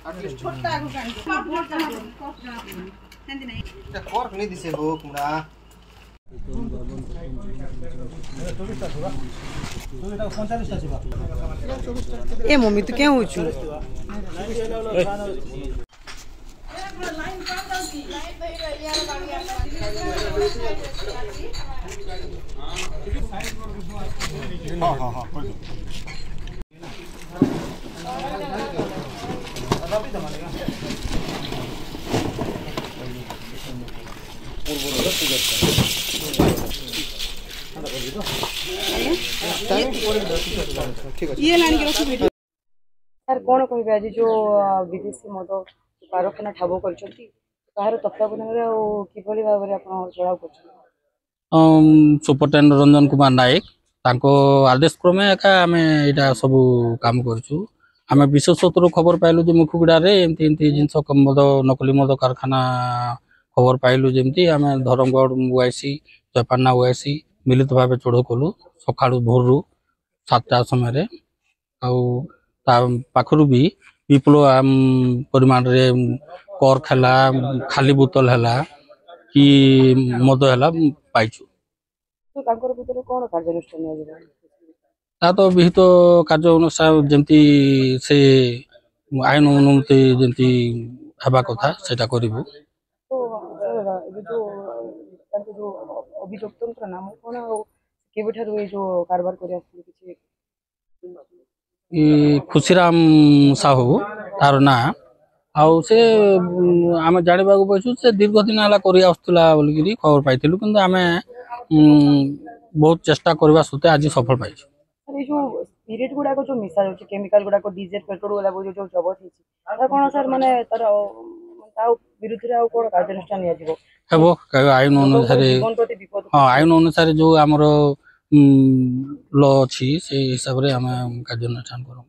At least छोटा को कान cup सेंती नहीं এটা কর্ক নি দিছে গো কুমড়া ए मम्मी तू क्या होचु हां हां हां कोई ये लाइन के रखो वीडियो सर कोन कहबे आज जो विदेशी मद कारखाना ठाबो करछंती काହାର तत्वावधान किभली भाव में आपण चलाव करछन सुपरटेंडेंट रंजन कुमार नायक तांको आदेश क्रमे एका आमे एटा सब काम करछु आमे विशेषतर खबर पाइलु जे मुखुगुडा रे एमती एमती जिंस मद नकली मद कारखाना खबर पाइलु जेमती आमे धरमगढ़ ओआईसी जयपान्ना ओआईसी मिलित भाव चढ़ कलु सकाळु भोरु 7टा समय पाखरु भी विपुल परिमाण रे कर खेला खाली बोतल हैला कि मद हैला पाइछु तो तांकर भीतर कोन कार्यानुष्ठान निया ता तो विहित कार्य अनुसार जेमती से आईन अनुमति जेमती हेबा कथा सेटा करिवु तो जो तांको जो अभियुक्तंत्र नाम कोन केबेठारु ए जो कारबार करि आसी किछि खुशीराम साहू तार ना आउ से आम जाना पाइछु से दीर्घ दिन है कर खबर पाइलु कि आम बहुत चेष्टा करने सत्वे आज सफल पाई जो स्पिरिट गुडा जो मिसा जाउछि केमिकल गुडा डीजेल पेट्रोल वाला जो जबत होछि कोन सर माने तर विरुद्ध रे कोन कार्यानुष्ठान निया जिवो हेबो आईन अनुसार हां आईन अनुसार जो हमरो लॉ अछि से हिसाब रे हम कार्यानुष्ठान करू।